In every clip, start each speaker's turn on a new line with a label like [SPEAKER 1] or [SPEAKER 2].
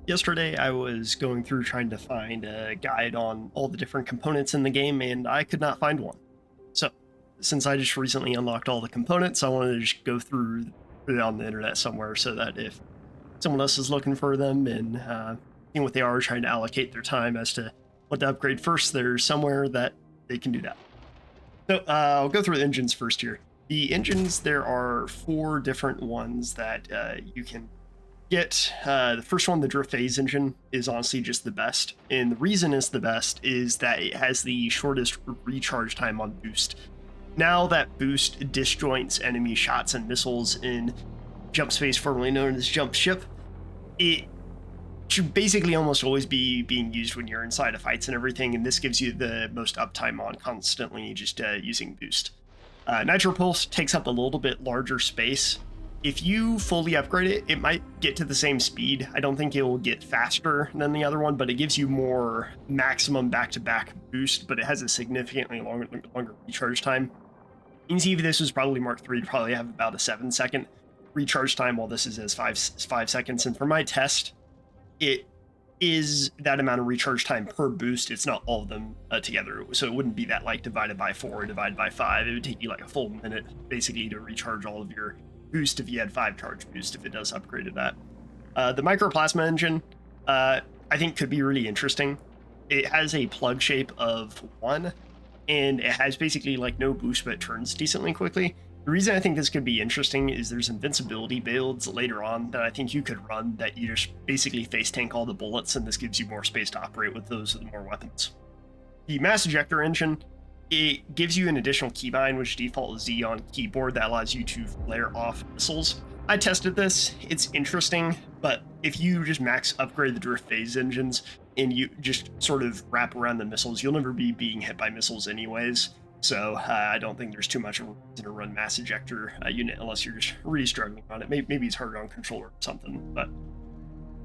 [SPEAKER 1] Yesterday, I was going through trying to find a guide on all the different components in the game, and I could not find one. So, since I just recently unlocked all the components, I wanted to just go through, put it on the internet somewhere so that if someone else is looking for them and seeing what they are, trying to allocate their time as to what to upgrade first, there's somewhere that they can do that. So, I'll go through the engines first here. The engines, there are 4 different ones that you can get. The first one, the drift phase engine, is honestly just the best, and the reason it's the best is that it has the shortest recharge time on boost. Now that boost disjoints enemy shots and missiles in Jumpspace, formerly known as Jump Ship. It should basically almost always be being used when you're inside of fights and everything, and this gives you the most uptime on constantly just using boost. Nitro Pulse takes up a little bit larger space. If you fully upgrade it, it might get to the same speed. I don't think it will get faster than the other one, but it gives you more maximum back-to-back boost, but it has a significantly longer recharge time. You can see if this was probably Mark III, it'd probably have about a 7-second recharge time, while this is 5 seconds. And for my test, it is that amount of recharge time per boost. It's not all of them together, so it wouldn't be that like divided by 4 or divided by 5. It would take you like a full minute basically to recharge all of your boost if you had 5 charge boost, if it does upgrade to that. The Microplasma Engine, I think could be really interesting. It has a plug shape of 1, and it has basically like no boost, but it turns decently quickly. The reason I think this could be interesting is there's invincibility builds later on that I think you could run that you just basically face tank all the bullets, and this gives you more space to operate with those with more weapons. The Mass Ejector Engine, it gives you an additional keybind, which defaults Z on keyboard, that allows you to flare off missiles. I tested this, it's interesting, but if you just max upgrade the drift phase engines and you just sort of wrap around the missiles, you'll never be being hit by missiles anyways. So I don't think there's too much of a reason to run Mass Ejector unit unless you're just really struggling on it. Maybe it's harder on controller or something, but...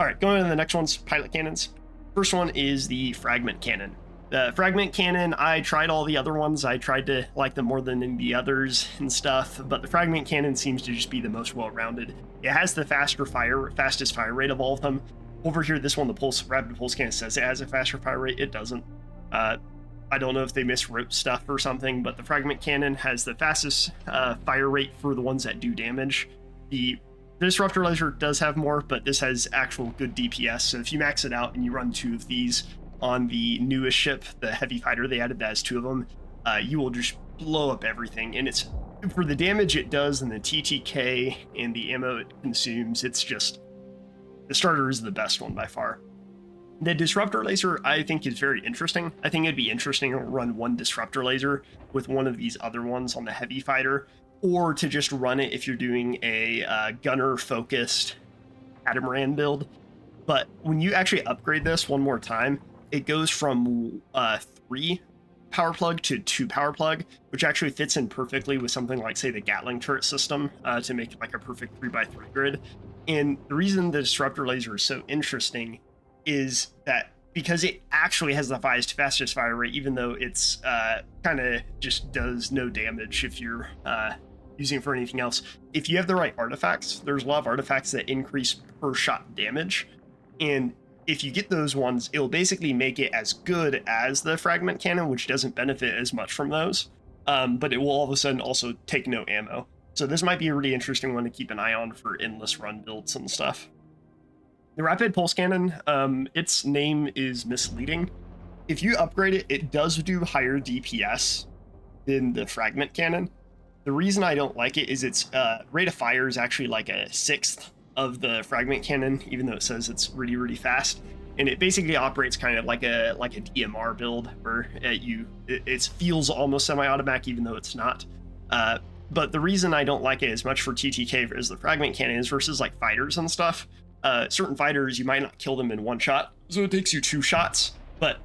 [SPEAKER 1] Alright, going on to the next one's pilot cannons. First one is the Fragment Cannon. The Fragment Cannon, I tried all the other ones. I tried to like them more than the others and stuff, but the Fragment Cannon seems to just be the most well-rounded. It has the fastest fire rate of all of them. Over here, this one, the Rapid Pulse Cannon, says it has a faster fire rate. It doesn't. I don't know if they miswrote stuff or something, but the Fragment Cannon has the fastest fire rate for the ones that do damage. The Disruptor Laser does have more, but this has actual good DPS, so if you max it out and you run 2 of these on the newest ship, the Heavy Fighter, they added that as 2 of them, you will just blow up everything. And it's, for the damage it does and the TTK and the ammo it consumes, it's just, the starter is the best one by far. The Disruptor Laser, I think, is very interesting. I think it'd be interesting to run one Disruptor Laser with one of these other ones on the Heavy Fighter, or to just run it if you're doing a gunner-focused Catamaran build. But when you actually upgrade this one more time, it goes from 3 power plug to 2 power plug, which actually fits in perfectly with something like, say, the Gatling Turret system to make it like a perfect 3x3 grid. And the reason the Disruptor Laser is so interesting is that because it actually has the fastest fire rate, even though it's kind of just does no damage if you're using it for anything else. If you have the right artifacts, there's a lot of artifacts that increase per shot damage, and if you get those ones, it'll basically make it as good as the Fragment Cannon, which doesn't benefit as much from those, but it will all of a sudden also take no ammo. So this might be a really interesting one to keep an eye on for endless run builds and stuff. The Rapid Pulse Cannon, its name is misleading. If you upgrade it, it does do higher DPS than the Fragment Cannon. The reason I don't like it is its rate of fire is actually like a 1/6 of the Fragment Cannon, even though it says it's really, really fast. And it basically operates kind of like a DMR build, where it feels almost semi-automatic, even though it's not. But the reason I don't like it as much for TTK as the Fragment Cannon is versus like fighters and stuff. Certain fighters, you might not kill them in 1 shot, so it takes you 2 shots. But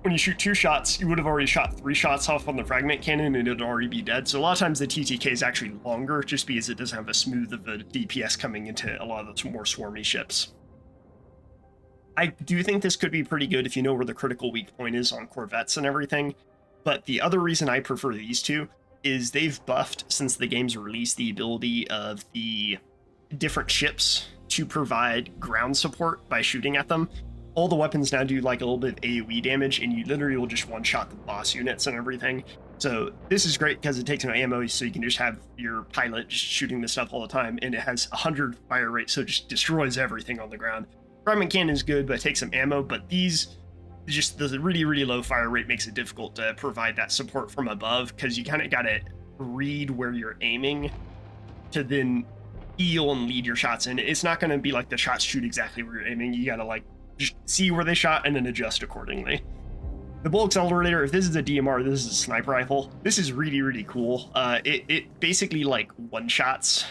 [SPEAKER 1] when you shoot 2 shots, you would have already shot 3 shots off on the Fragment Cannon and it would already be dead. So a lot of times the TTK is actually longer just because it doesn't have as smooth of a DPS coming into a lot of those more swarmy ships. I do think this could be pretty good if you know where the critical weak point is on corvettes and everything. But the other reason I prefer these two is they've buffed, since the game's released, the ability of the different ships to provide ground support by shooting at them. All the weapons now do like a little bit of AoE damage, and you literally will just one-shot the boss units and everything. So this is great because it takes no ammo, so you can just have your pilot just shooting this stuff all the time, and it has 100 fire rate, so it just destroys everything on the ground. Fragment Cannon is good, but it takes some ammo, but these, just the really, really low fire rate makes it difficult to provide that support from above, because you kind of got to read where you're aiming to then heal and lead your shots in. It's not going to be like the shots shoot exactly where you're aiming. You got to like just see where they shot and then adjust accordingly. The Bull Accellerator, if this is a DMR, this is a sniper rifle. This is really, really cool. It basically like one-shots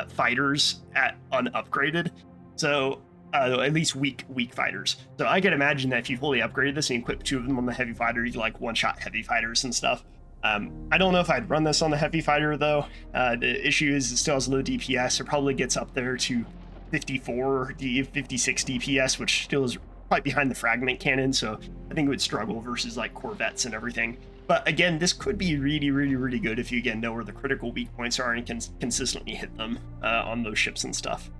[SPEAKER 1] fighters at unupgraded. So at least weak fighters. So I can imagine that if you fully upgraded this and equip 2 of them on the heavy fighter, you could like one-shot heavy fighters and stuff. I don't know if I'd run this on the heavy fighter though. The issue is it still has low DPS. It probably gets up there to 56 DPS, which still is quite behind the Fragment Cannon, so I think it would struggle versus like Corvettes and everything. But again, this could be really, really, really good if you again know where the critical weak points are and can consistently hit them on those ships and stuff.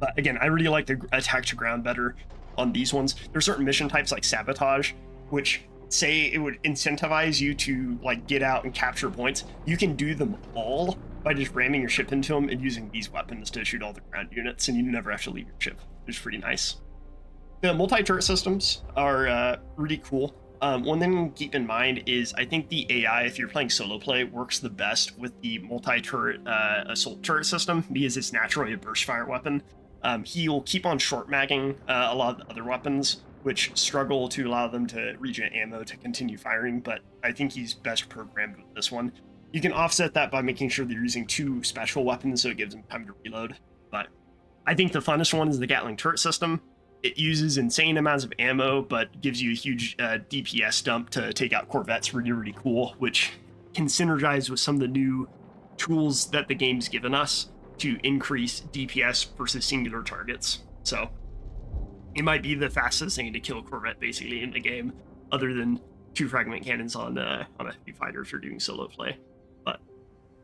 [SPEAKER 1] But again, I really like the attack to ground better on these ones. There's certain mission types like Sabotage, which say it would incentivize you to like get out and capture points. You can do them all by just ramming your ship into them and using these weapons to shoot all the ground units, and you never have to leave your ship, which is pretty nice. The multi-turret systems are really cool. One thing to keep in mind is I think the AI, if you're playing solo play, works the best with the multi-turret assault turret system because it's naturally a burst fire weapon. He'll keep on short magging a lot of the other weapons, which struggle to allow them to regen ammo to continue firing, but I think he's best programmed with this one. You can offset that by making sure that you're using 2 special weapons so it gives them time to reload. But I think the funnest one is the Gatling Turret system. It uses insane amounts of ammo, but gives you a huge DPS dump to take out Corvettes. Really, really cool, which can synergize with some of the new tools that the game's given us to increase DPS versus singular targets. So it might be the fastest thing to kill a Corvette basically in the game, other than 2 Fragment Cannons on a heavy fighter if you're doing solo play. But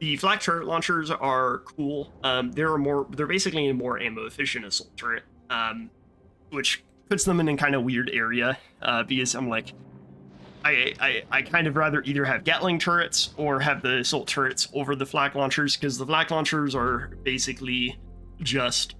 [SPEAKER 1] the Flak turret launchers are cool. They're basically a more ammo efficient assault turret, which puts them in a kind of weird area because I'm like, I kind of rather either have Gatling turrets or have the assault turrets over the Flak launchers, because the Flak launchers are basically just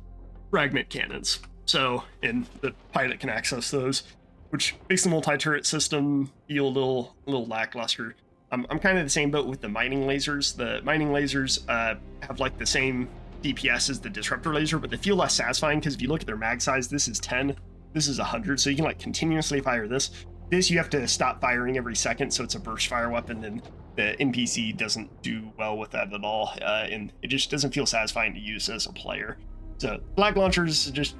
[SPEAKER 1] Fragment Cannons. So, and the pilot can access those, which makes the multi-turret system feel a little lackluster. I'm kind of the same boat with the mining lasers. The mining lasers have like the same DPS as the Disruptor Laser, but they feel less satisfying because if you look at their mag size, this is 10, this is 100, so you can like continuously fire this. This you have to stop firing every second, so it's a burst fire weapon, and the NPC doesn't do well with that at all, and it just doesn't feel satisfying to use as a player. So Flak launchers just,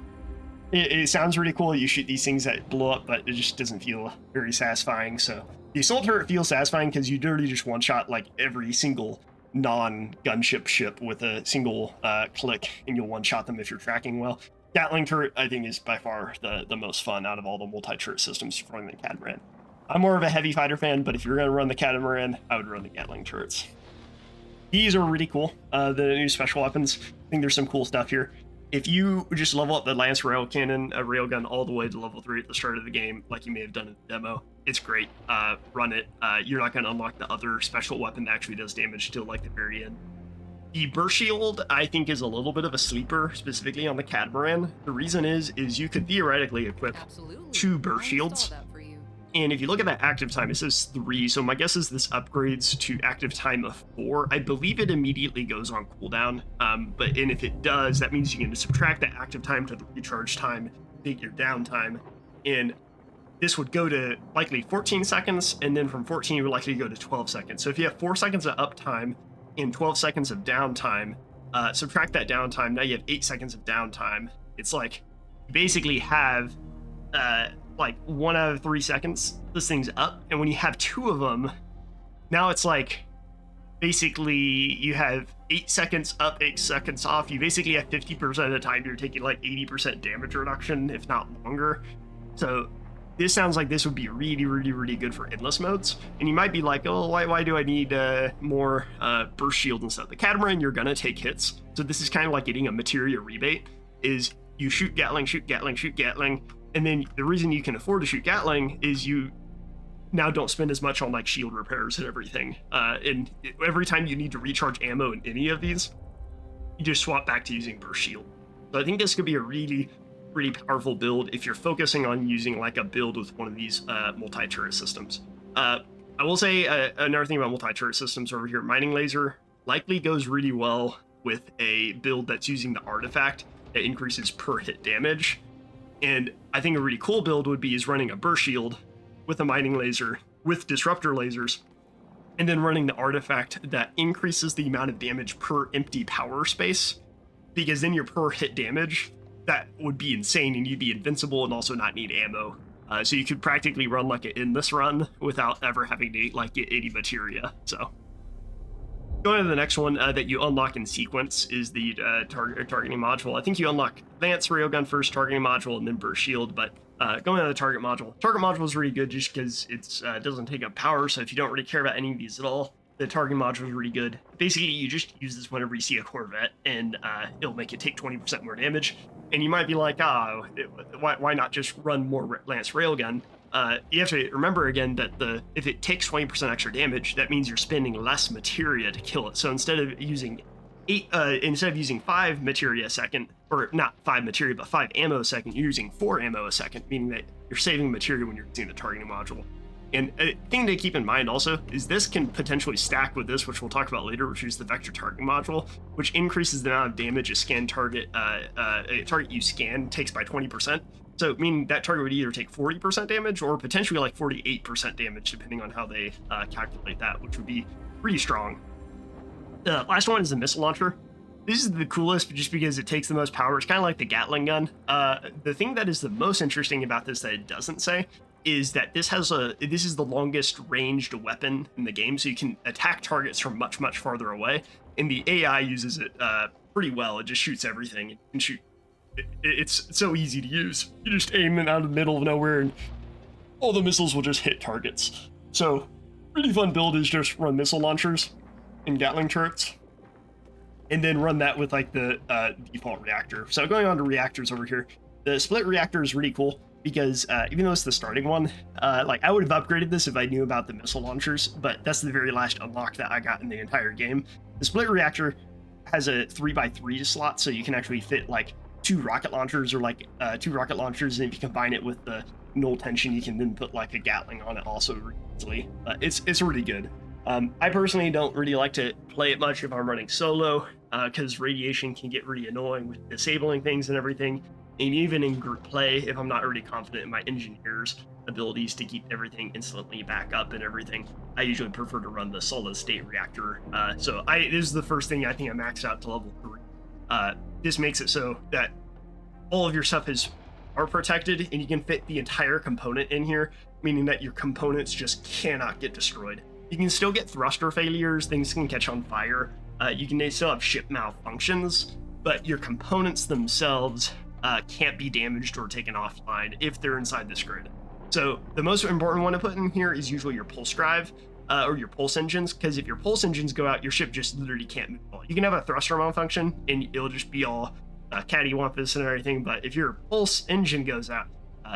[SPEAKER 1] it sounds really cool. You shoot these things that blow up, but it just doesn't feel very satisfying. So the assault turret feels satisfying because you literally just one-shot like every single non-gunship ship with a single click, and you'll one-shot them if you're tracking well. Gatling turret, I think, is by far the most fun out of all the multi-turret systems running the Catamaran. I'm more of a heavy fighter fan, but if you're going to run the Catamaran, I would run the Gatling turrets. These are really cool, the new special weapons. I think there's some cool stuff here. If you just level up the Lance Rail Cannon, a Railgun, all the way to level 3 at the start of the game, like you may have done in the demo, it's great. Run it. You're not going to unlock the other special weapon that actually does damage till like the very end. The burst shield, I think, is a little bit of a sleeper, specifically on the Catamaran. The reason is you could theoretically equip 2 burst shields. And if you look at that active time, it says 3. So my guess is this upgrades to active time of 4. I believe it immediately goes on cooldown. And if it does, that means you can subtract that active time to the recharge time, take your downtime. And this would go to likely 14 seconds. And then from 14, it would likely go to 12 seconds. So if you have 4 seconds of uptime and 12 seconds of downtime, subtract that downtime. Now you have 8 seconds of downtime. It's like you basically have like 1 out of 3 seconds this thing's up, and when you have 2 of them, now it's like basically you have 8 seconds up, 8 seconds off. You basically have 50% of the time you're taking like 80% damage reduction, if not longer. So this sounds like this would be really, really, really good for endless modes. And you might be like, oh, why do I need more burst shield and stuff? The Catamaran, you're gonna take hits, so this is kind of like getting a Materia rebate. is you shoot Gatling, shoot Gatling, shoot Gatling, and then the reason you can afford to shoot Gatling is you now don't spend as much on like shield repairs and everything. And every time you need to recharge ammo in any of these, you just swap back to using burst shield. So I think this could be a really powerful build if you're focusing on using like a build with one of these multi-turret systems. I will say another thing about multi-turret systems over here, Mining Laser likely goes really well with a build that's using the artifact that increases per hit damage. And I think a really cool build would be is running a burst shield with a Mining Laser with Disruptor Lasers, and then running the artifact that increases the amount of damage per empty power space, because then your per hit damage, that would be insane, and you'd be invincible and also not need ammo. So you could practically run like an endless run without ever having to like get any materia. So going to the next one that you unlock in sequence is the targeting module. I think you unlock Advanced Railgun first, targeting module, and then burst shield. But going to the target module is really good just because it doesn't take up power. So if you don't really care about any of these at all, the targeting module is really good. Basically, you just use this whenever you see a Corvette, and it'll make it take 20% more damage. And you might be like, why not just run more Lance Railgun? You have to remember again that if it takes 20% extra damage, that means you're spending less materia to kill it. So instead of using 5 materia a second, or not 5 materia, but 5 ammo a second, you're using 4 ammo a second, meaning that you're saving materia when you're using the targeting module. And a thing to keep in mind also is this can potentially stack with this, which we'll talk about later, which is the vector targeting module, which increases the amount of damage a target you scan takes by 20%. So meaning that target would either take 40% damage or potentially like 48% damage, depending on how they calculate that, which would be pretty strong. The last one is the missile launcher. This is the coolest just because it takes the most power. It's kind of like the Gatling gun. The thing that is the most interesting about this that it doesn't say is that this is the longest ranged weapon in the game, so you can attack targets from much farther away, and the AI uses it pretty well. It just shoots everything. It can shoot. It's so easy to use. You just aim it out of the middle of nowhere, and all the missiles will just hit targets. So, really fun build is just run missile launchers and Gatling turrets, and then run that with like the default reactor. So going on to reactors over here, the split reactor is really cool because even though it's the starting one, like I would have upgraded this if I knew about the missile launchers, but that's the very last unlock that I got in the entire game. The split reactor has a 3x3 slot, so you can actually fit like 2 rocket launchers, or like 2 rocket launchers, and if you combine it with the null tension, you can then put like a Gatling on it also really easily. It's really good. I personally don't really like to play it much if I'm running solo, because radiation can get really annoying with disabling things and everything. And even in group play, if I'm not really confident in my engineer's abilities to keep everything instantly back up and everything, I usually prefer to run the solid state reactor. So this is the first thing I think I maxed out to level 3. This makes it so that all of your stuff are protected, and you can fit the entire component in here, meaning that your components just cannot get destroyed. You can still get thruster failures, things can catch on fire, you can still have ship malfunctions, but your components themselves can't be damaged or taken offline if they're inside this grid. So the most important one to put in here is usually your pulse drive, or your pulse engines, because if your pulse engines go out, your ship just literally can't move at all. You can have a thruster malfunction and it'll just be all cattywampus and everything, but if your pulse engine goes out,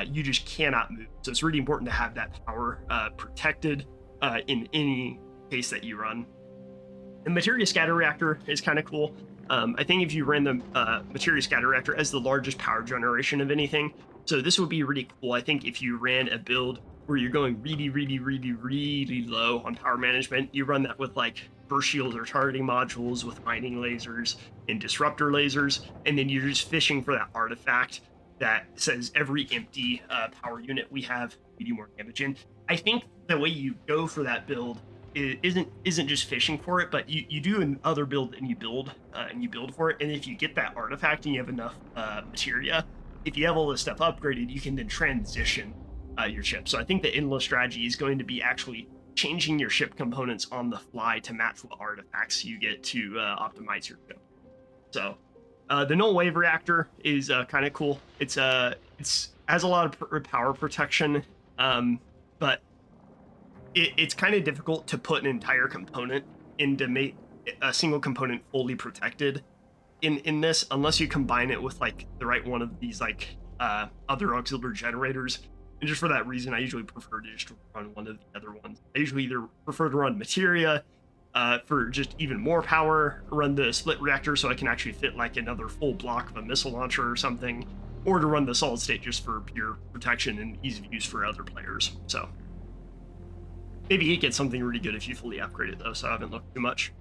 [SPEAKER 1] you just cannot move. So it's really important to have that power protected in any case that you run. The Materia Scatter Reactor is kind of cool. I think if you ran the Materia Scatter Reactor as the largest power generation of anything, so this would be really cool. I think if you ran a build where you're going really low on power management, you run that with like burst shields or targeting modules with mining lasers and disruptor lasers, and then you're just fishing for that artifact that says every empty power unit we have, we do more damage in. I think the way you go for that build isn't just fishing for it, but you do an other build and you build for it. And if you get that artifact and you have enough materia, if you have all this stuff upgraded, you can then transition your ship. So I think the endless strategy is going to be actually changing your ship components on the fly to match what artifacts you get to optimize your ship. So the Null Wave Reactor is kind of cool. It's has a lot of power protection, but it's kind of difficult to put an entire component into make a single component fully protected in this, unless you combine it with like the right one of these like other auxiliary generators. And just for that reason, I usually prefer to just run one of the other ones. I usually either prefer to run Materia for just even more power, run the split reactor so I can actually fit like another full block of a missile launcher or something, or to run the solid state just for pure protection and ease of use for other players. So maybe he gets something really good if you fully upgrade it though, so I haven't looked too much.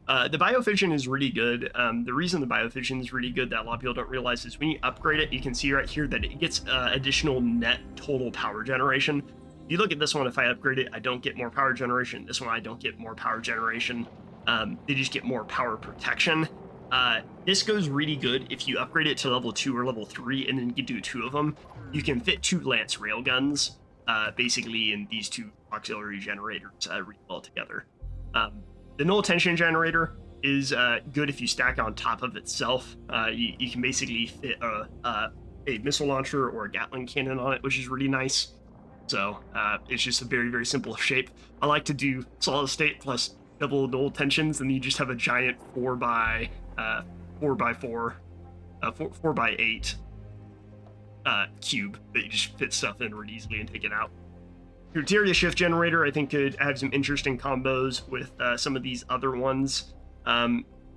[SPEAKER 1] The biofission is really good. The reason the biofission is really good that a lot of people don't realize is when you upgrade it, you can see right here that it gets additional net total power generation. If you look at this one, if I upgrade it, I don't get more power generation. This one, I don't get more power generation. They just get more power protection. This goes really good if you upgrade it to level 2 or level 3, and then you can do 2 of them. You can fit 2 Lance railguns, basically, in these 2 auxiliary generators really well together. The Null tension generator is good if you stack on top of itself. You can basically fit a missile launcher or a Gatling Cannon on it, which is really nice. So it's just a very, very simple shape. I like to do solid state plus double Null tensions, and you just have a giant 4x4, 4x8 cube that you just fit stuff in really easily and take it out. Your Materia shift generator, I think, could have some interesting combos with some of these other ones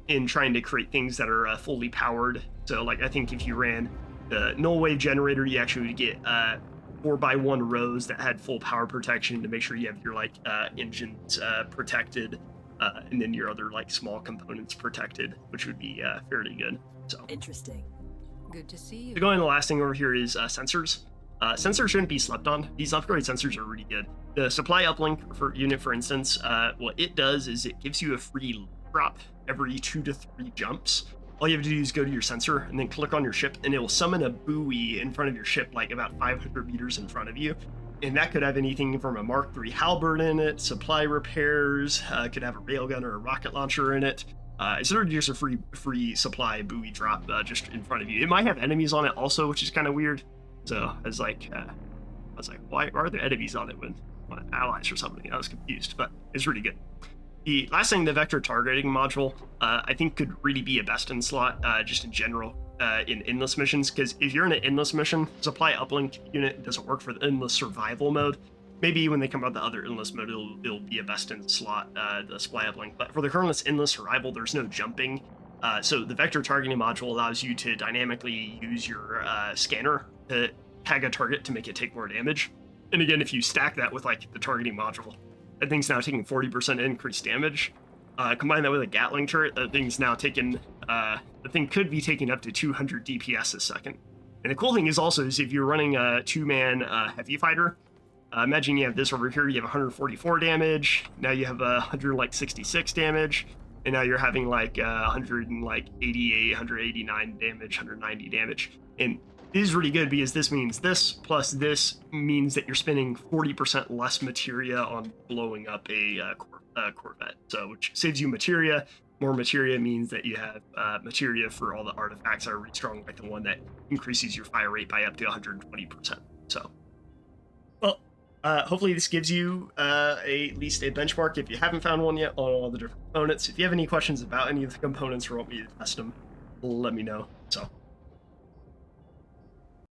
[SPEAKER 1] in trying to create things that are fully powered. So, like, I think if you ran the Null wave generator, you actually would get 4x1 rows that had full power protection to make sure you have your like engines protected, and then your other like small components protected, which would be fairly good. So
[SPEAKER 2] interesting. Good to see you.
[SPEAKER 1] So going to the last thing over here is sensors. Sensors shouldn't be slept on. These upgrade sensors are really good. The supply uplink for unit, for instance, what it does is it gives you a free drop every 2 to 3 jumps. All you have to do is go to your sensor and then click on your ship, and it will summon a buoy in front of your ship, like about 500 meters in front of you. And that could have anything from a Mark III halberd in it, supply repairs, could have a railgun or a rocket launcher in it. It's literally just a free supply buoy drop just in front of you. It might have enemies on it also, which is kind of weird. So I was like, why are there enemies on it when allies or something? I was confused, but it's really good. The last thing, the vector targeting module, I think could really be a best in slot just in general in endless missions, because if you're in an endless mission, supply uplink unit doesn't work for the endless survival mode. Maybe when they come out the other endless mode, it'll be a best in slot, the supply uplink. But for the current endless survival, there's no jumping. So the vector targeting module allows you to dynamically use your scanner to tag a target to make it take more damage. And again, if you stack that with like the targeting module, that thing's now taking 40% increased damage. Combine that with a Gatling turret, that thing's now taking, the thing could be taking up to 200 DPS a second. And the cool thing is also is if you're running a 2-man heavy fighter, imagine you have this over here, you have 144 damage, now you have 166 damage, and now you're having like 188, 189 damage, 190 damage. And it is really good because this means this plus this means that you're spending 40% less materia on blowing up a Corvette. So, which saves you materia. More materia means that you have materia for all the artifacts that are really strong, like the one that increases your fire rate by up to 120%. So, well, hopefully this gives you at least a benchmark if you haven't found one yet on all the different components. If you have any questions about any of the components or want me to test them, let me know. So.